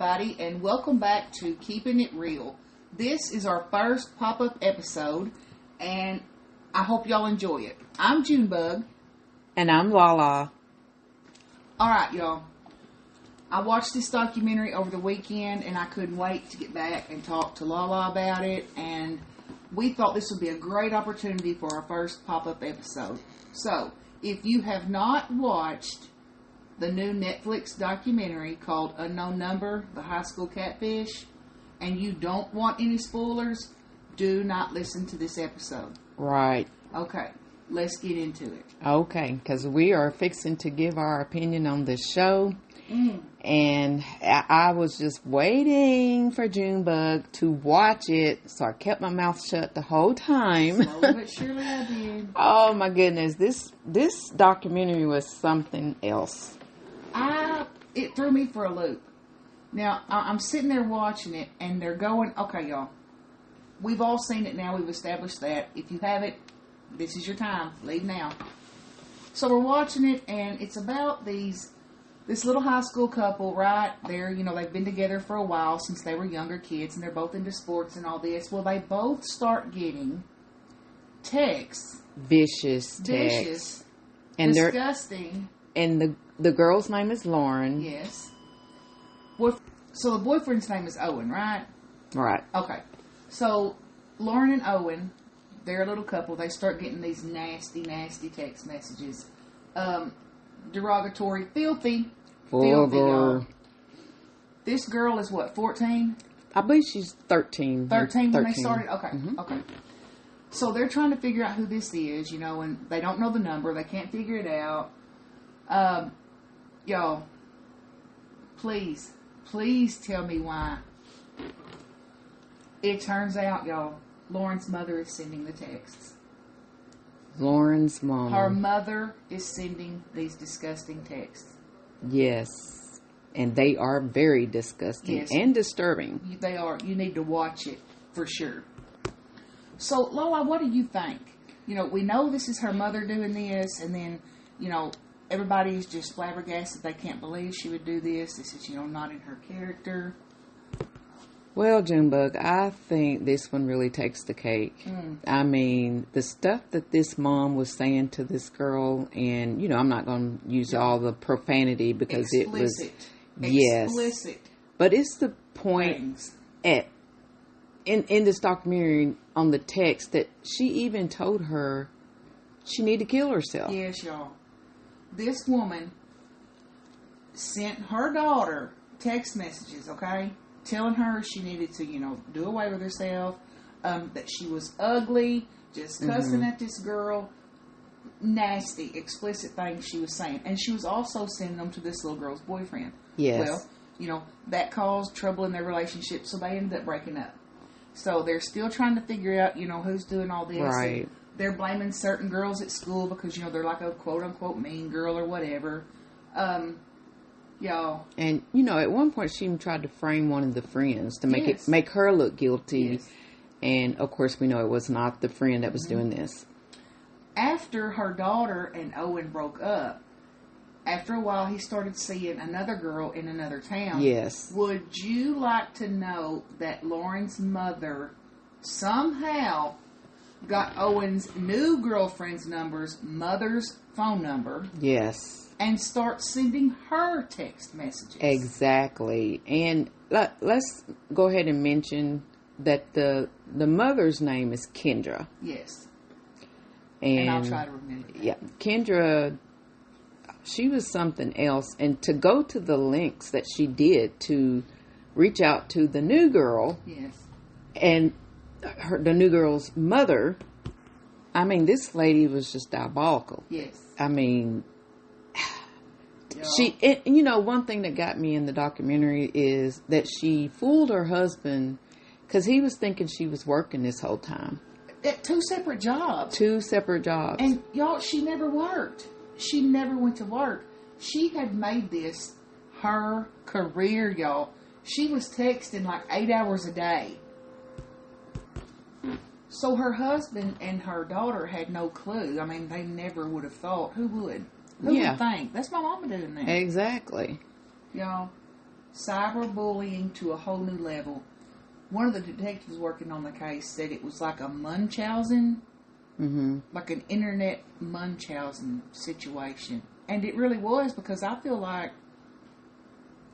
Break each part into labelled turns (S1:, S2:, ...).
S1: everybody, and welcome back to Keeping It Real. This is our first pop-up episode, and I hope y'all enjoy it. I'm Junebug.
S2: And I'm Lala.
S1: Alright, y'all. I watched this documentary over the weekend, and I couldn't wait to get back and talk to Lala about it, and we thought this would be a great opportunity for our first pop-up episode. So, if you have not watched the new Netflix documentary called Unknown Number, The High School Catfish, and you don't want any spoilers, do not listen to this episode.
S2: Right.
S1: Okay, let's get into it.
S2: Okay, because we are fixing to give our opinion on this show. And I was just waiting for Junebug to watch it, so I kept my mouth shut the whole time.
S1: Slowly but surely I did.
S2: Oh my goodness, this documentary was something else.
S1: It threw me for a loop. Now, I'm sitting there watching it, and they're going, okay, y'all, we've all seen it now, we've established that. If you haven't, this is your time, leave now. So we're watching it, and it's about this little high school couple, right? They've been together for a while since they were younger kids, and they're both into sports and all this. Well, they both start getting texts.
S2: Vicious texts. And
S1: disgusting.
S2: And the girl's name is Lauren.
S1: Yes. So the boyfriend's name is Owen, right?
S2: Right.
S1: Okay. So Lauren and Owen, they're a little couple. They start getting these nasty, nasty text messages. Derogatory, filthy, y'all. This girl is what, 14?
S2: I believe she's 13.
S1: 13 when they started? Okay, okay. So they're trying to figure out who this is, and they don't know the number. They can't figure it out. Y'all, please tell me why. It turns out, y'all, Lauren's mother is sending the texts.
S2: Lauren's mom.
S1: Her mother is sending these disgusting texts.
S2: Yes. And they are very disgusting and disturbing.
S1: They are. You need to watch it for sure. So, Lola, what do you think? We know this is her mother doing this, and then, everybody's just flabbergasted. They can't believe she would do this. This is, not in her character.
S2: Well, Junebug, I think this one really takes the cake. I mean, the stuff that this mom was saying to this girl, and, I'm not going to use all the profanity because it was... Yes.
S1: Explicit.
S2: But it's the point in this documentary on the text that she even told her she needed to kill herself.
S1: Yes, y'all. This woman sent her daughter text messages, okay? Telling her she needed to, do away with herself, that she was ugly, just cussing at this girl. Nasty, explicit things she was saying. And she was also sending them to this little girl's boyfriend.
S2: Yes.
S1: Well, that caused trouble in their relationship, so they ended up breaking up. So they're still trying to figure out, who's doing all this.
S2: Right.
S1: And they're blaming certain girls at school because, they're like a quote-unquote mean girl or whatever. Y'all.
S2: And, at one point she even tried to frame one of the friends to make her look guilty.
S1: Yes.
S2: And, of course, we know it was not the friend that was doing this.
S1: After her daughter and Owen broke up, after a while he started seeing another girl in another town.
S2: Yes.
S1: Would you like to know that Lauren's mother somehow got Owen's new girlfriend's mother's phone number?
S2: Yes.
S1: And start sending her text messages.
S2: Exactly. And let's go ahead and mention that the mother's name is Kendra.
S1: Yes.
S2: And
S1: I'll try to remember that.
S2: Yeah. Kendra, she was something else. And to go to the lengths that she did to reach out to the new girl.
S1: Yes. And
S2: the new girl's mother, I mean, this lady was just diabolical.
S1: Yes.
S2: I mean... one thing that got me in the documentary is that she fooled her husband because he was thinking she was working this whole time.
S1: At two separate jobs. And y'all, she never worked. She never went to work. She had made this her career, y'all. She was texting like 8 hours a day. So her husband and her daughter had no clue. I mean, they never would have thought. Who would? Who would think? That's my mama doing that.
S2: Exactly.
S1: Y'all, cyberbullying to a whole new level. One of the detectives working on the case said it was like a Munchausen, like an internet Munchausen situation. And it really was, because I feel like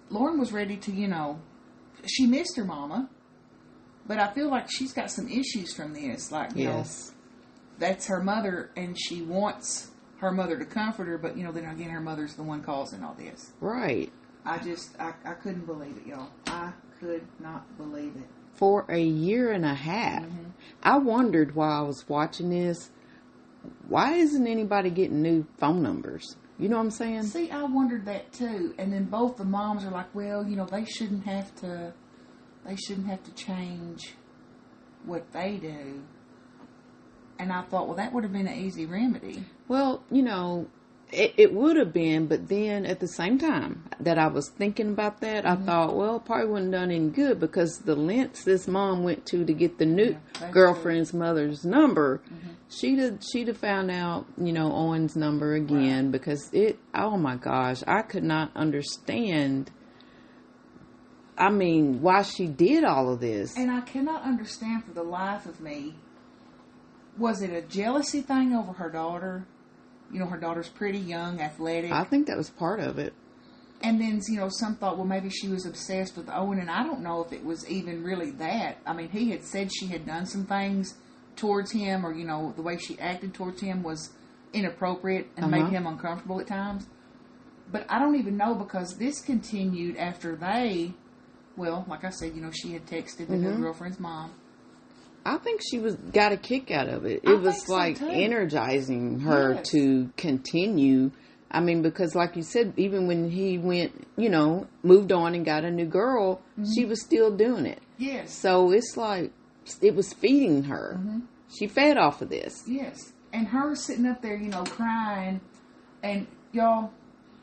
S1: Lauren was ready to, she missed her mama, but I feel like she's got some issues from this. Like, you know, that's her mother, and she wants her mother to comfort her, but, then again, her mother's the one causing all this.
S2: Right.
S1: I couldn't believe it, y'all. I could not believe it.
S2: For a year and a half. I wondered while I was watching this, why isn't anybody getting new phone numbers? You know what I'm saying?
S1: See, I wondered that too. And then both the moms are like, well, they shouldn't have to change what they do. And I thought, well, that would have been an easy remedy.
S2: Well, it would have been, but then at the same time that I was thinking about that, I thought, well, it probably wouldn't have done any good, because the lengths this mom went to get the new girlfriend's mother's number, she'd have found out, Owen's number again, because oh my gosh, I could not understand, why she did all of this.
S1: And I cannot understand for the life of me, was it a jealousy thing over her daughter? Her daughter's pretty young, athletic.
S2: I think that was part of it.
S1: And then, some thought, well, maybe she was obsessed with Owen, and I don't know if it was even really that. He had said she had done some things towards him, or, the way she acted towards him was inappropriate and made him uncomfortable at times. But I don't even know, because this continued after like I said, she had texted the new girlfriend's mom.
S2: I think she got a kick out of it. It was like energizing her to continue. Because like you said, even when he went, moved on and got a new girl, she was still doing it.
S1: Yes.
S2: So it's like, it was feeding her. She fed off of this.
S1: Yes. And her sitting up there, crying. And y'all,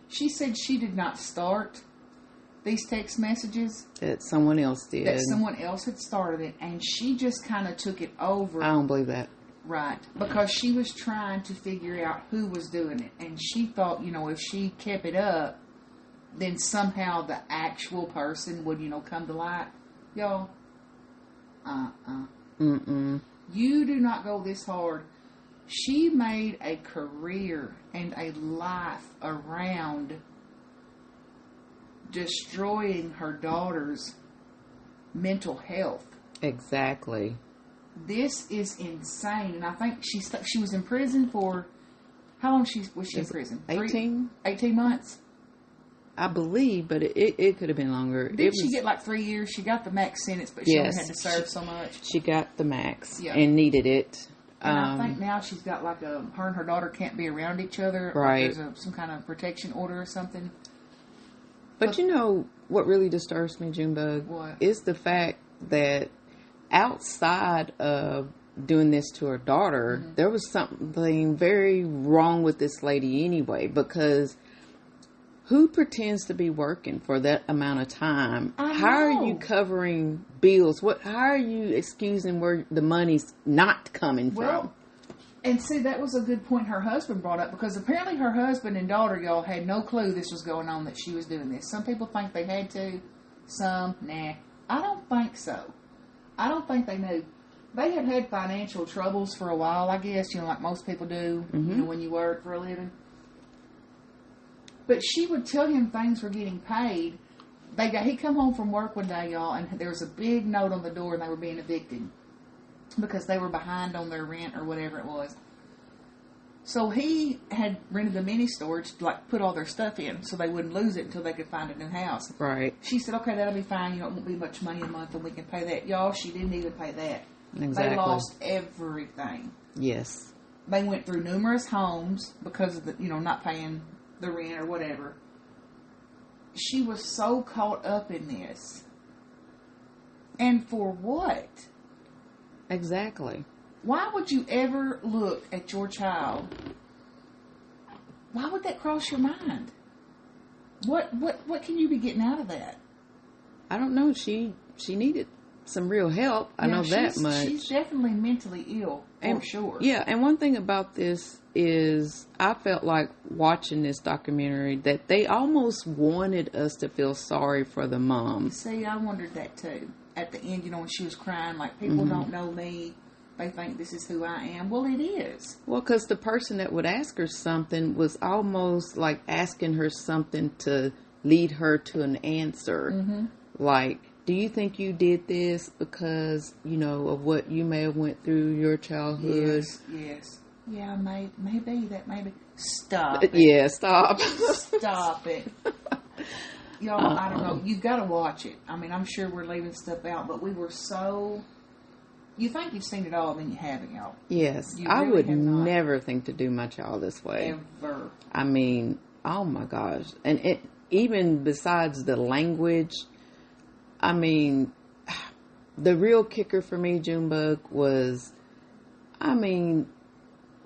S1: she said she did not start these text messages.
S2: That someone else did.
S1: That someone else had started it, and she just kind of took it over.
S2: I don't believe that.
S1: Right. Because she was trying to figure out who was doing it. And she thought, if she kept it up, then somehow the actual person would, come to light. Y'all, you do not go this hard. She made a career and a life around destroying her daughter's mental health.
S2: Exactly.
S1: This is insane. And I think she was in prison for, how long was she in prison?
S2: 18?
S1: 18 months?
S2: I believe, but it could have been longer.
S1: Did she get like 3 years? She got the max sentence, but she only had to serve so much.
S2: She got the max and needed it.
S1: And I think now she's got like her and her daughter can't be around each other.
S2: Right.
S1: There's some kind of protection order or something.
S2: But what really disturbs me, Junebug, is the fact that outside of doing this to her daughter, there was something very wrong with this lady anyway, because who pretends to be working for that amount of time? How are you covering bills? How are you excusing where the money's not coming from?
S1: And see, that was a good point her husband brought up, because apparently her husband and daughter, y'all, had no clue this was going on, that she was doing this. Some people think they had to. Some, nah. I don't think so. I don't think they knew. They had financial troubles for a while, I guess, like most people do, when you work for a living. But she would tell him things were getting paid. He come home from work one day, y'all, and there was a big note on the door, and they were being evicted because they were behind on their rent or whatever it was. So he had rented a mini storage to put all their stuff in so they wouldn't lose it until they could find a new house.
S2: Right.
S1: She said, okay, that'll be fine. It won't be much money a month and we can pay that. Y'all, she didn't even pay that.
S2: Exactly.
S1: They lost everything.
S2: Yes.
S1: They went through numerous homes because of the, not paying the rent or whatever. She was so caught up in this. And for what?
S2: Exactly.
S1: Why would you ever look at your child? Why would that cross your mind? What can you be getting out of that?
S2: I don't know. She needed some real help. I know that much.
S1: She's definitely mentally ill, for sure.
S2: Yeah, and one thing about this is I felt like watching this documentary that they almost wanted us to feel sorry for the mom.
S1: See, I wondered that too. At the end, when she was crying, like, people don't know me. They think this is who I am. Well, it is.
S2: Well, because the person that would ask her something was almost like asking her something to lead her to an answer. Like, do you think you did this because, of what you may have went through your childhood?
S1: Yes. Yeah, maybe. Stop it.
S2: Yeah, stop.
S1: Stop it. Y'all, I don't know. You've got to watch it. I mean, I'm sure we're leaving stuff out, but we were so... You think you've seen it all, then you haven't, y'all.
S2: Yes.
S1: You
S2: I
S1: really
S2: would
S1: have not.
S2: never think to do my child this way.
S1: Ever.
S2: I mean, oh my gosh. And even besides the language, I mean, the real kicker for me, Junebug, was, I mean,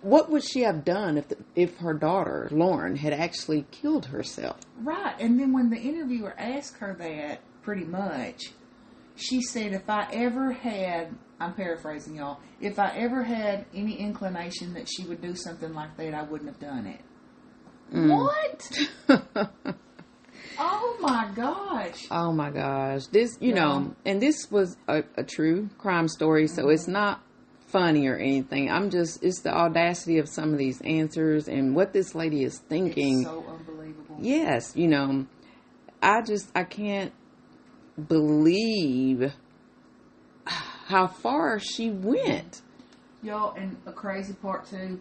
S2: what would she have done if her daughter, Lauren, had actually killed herself?
S1: Right. And then when the interviewer asked her that, pretty much, she said, if I ever had, I'm paraphrasing y'all, if I ever had any inclination that she would do something like that, I wouldn't have done it. What? Oh my gosh.
S2: Oh my gosh. This, and this was a true crime story, so it's not funny or anything. It's the audacity of some of these answers and what this lady is thinking.
S1: It's so unbelievable.
S2: Yes, I can't believe how far she went.
S1: Y'all, and a crazy part too,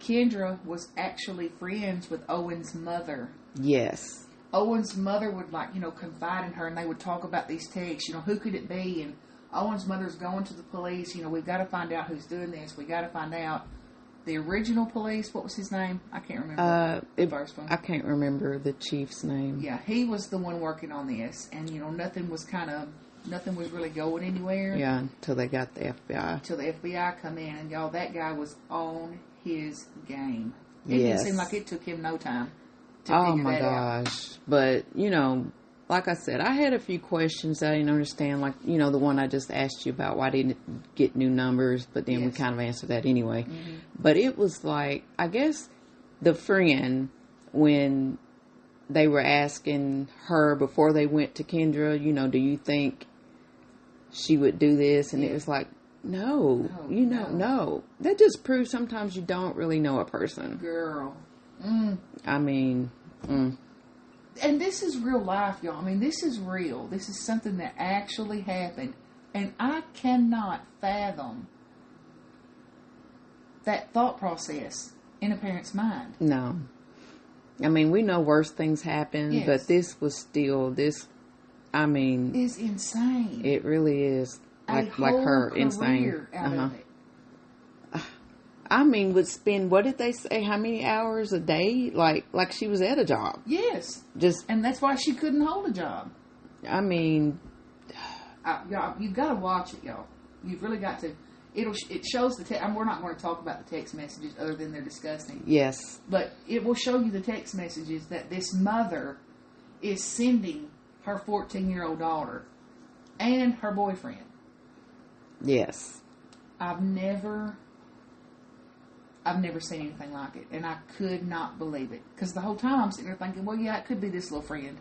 S1: Kendra was actually friends with Owen's mother.
S2: Yes.
S1: Owen's mother would confide in her, and they would talk about these texts, who could it be? And Owen's mother's going to the police, we've got to find out who's doing this. We got to find out. The original police, what was his name? I can't remember the first one.
S2: I can't remember the chief's name.
S1: Yeah, he was the one working on this, and nothing was really going anywhere.
S2: Yeah, until they got the FBI.
S1: Until the FBI come in, and y'all, that guy was on his game. It
S2: Yes.
S1: didn't seem like it took him no time to
S2: Oh
S1: figure
S2: my
S1: that out.
S2: gosh. But, like I said, I had a few questions that I didn't understand. Like, the one I just asked you about, why didn't it get new numbers? But then we kind of answered that anyway. But it was like, I guess the friend, when they were asking her before they went to Kendra, do you think she would do this? And it was like, no. That just proves sometimes you don't really know a person.
S1: Girl.
S2: I mean...
S1: And this is real life, y'all. I mean, this is real. This is something that actually happened. And I cannot fathom that thought process in a parent's mind.
S2: No. I mean, we know worse things happen, but this was still, it's
S1: insane.
S2: It really is. Like her, insane.
S1: Out of it.
S2: I mean, would spend, what did they say, how many hours a day? Like she was at a job.
S1: Yes.
S2: And
S1: that's why she couldn't hold a job.
S2: I mean...
S1: y'all, you've got to watch it, y'all. You've really got to. It shows the text. We're not going to talk about the text messages other than they're disgusting.
S2: Yes.
S1: But it will show you the text messages that this mother is sending her 14-year-old daughter and her boyfriend.
S2: Yes.
S1: I've never seen anything like it, and I could not believe it. Because the whole time I'm sitting there thinking, well, yeah, it could be this little friend.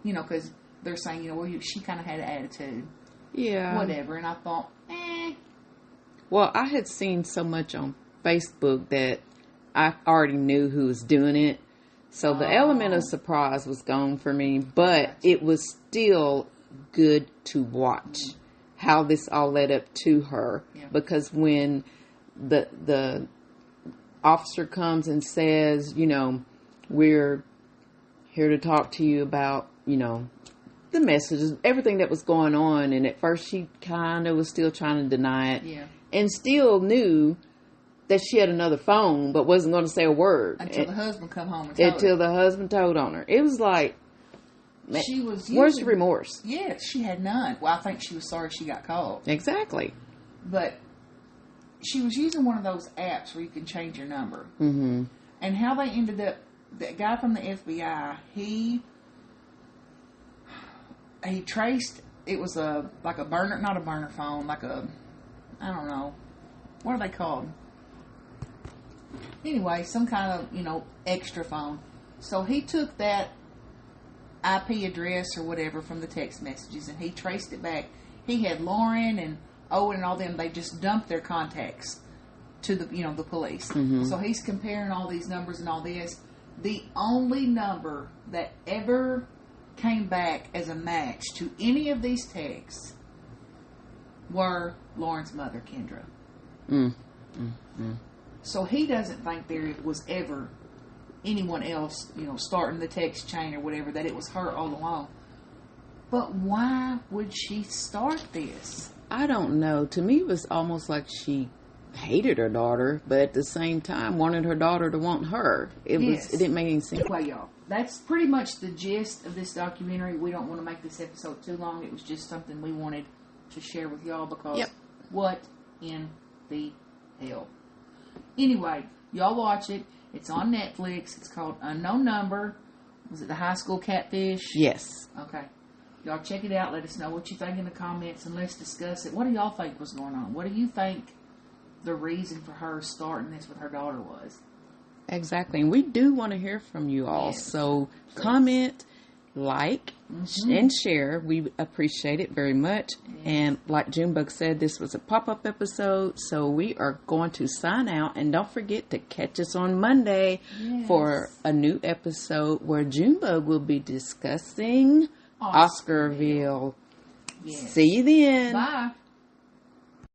S1: Because they're saying, she kind of had an attitude.
S2: Yeah.
S1: Whatever. And I thought,
S2: Well, I had seen so much on Facebook that I already knew who was doing it. So the element of surprise was gone for me, but it was still good to watch how this all led up to her. Yeah. Because when the officer comes and says, we're here to talk to you about, the messages, everything that was going on. And at first she kind of was still trying to deny it.
S1: Yeah.
S2: And still knew that she had another phone, but wasn't going to say a word.
S1: Until the husband come home and told her.
S2: Until the husband told on her. It was like, where's the remorse?
S1: Yes, she had none. Well, I think she was sorry she got caught.
S2: Exactly.
S1: But she was using one of those apps where you can change your number.
S2: Mm-hmm.
S1: And how they ended up, that guy from the FBI, he traced it was like a burner, not a burner phone, like a, I don't know, what are they called? Anyway, some kind of, extra phone. So he took that IP address or whatever from the text messages, and he traced it back. He had Lauren and Owen and all them. They just dumped their contacts to the police. Mm-hmm. So he's comparing all these numbers and all this. The only number that ever came back as a match to any of these texts were Lauren's mother, Kendra. So he doesn't think there was ever anyone else, starting the text chain or whatever, that it was her all along. But why would she start this?
S2: I don't know. To me, it was almost like she hated her daughter, but at the same time wanted her daughter to want her. It didn't make any sense.
S1: Well, y'all, that's pretty much the gist of this documentary. We don't want to make this episode too long. It was just something we wanted to share with y'all because what in the hell? Anyway, y'all watch it. It's on Netflix. It's called Unknown Number. Was it the high school catfish?
S2: Yes.
S1: Okay. Y'all check it out. Let us know what you think in the comments, and let's discuss it. What do y'all think was going on? What do you think the reason for her starting this with her daughter was?
S2: Exactly. And we do want to hear from you all. Yes. So comment, like, and share. We appreciate it very much. Yes. And like Junebug said, this was a pop-up episode. So we are going to sign out. And don't forget to catch us on Monday for a new episode where Junebug will be discussing Oscarville. Yes. See you then.
S1: Bye.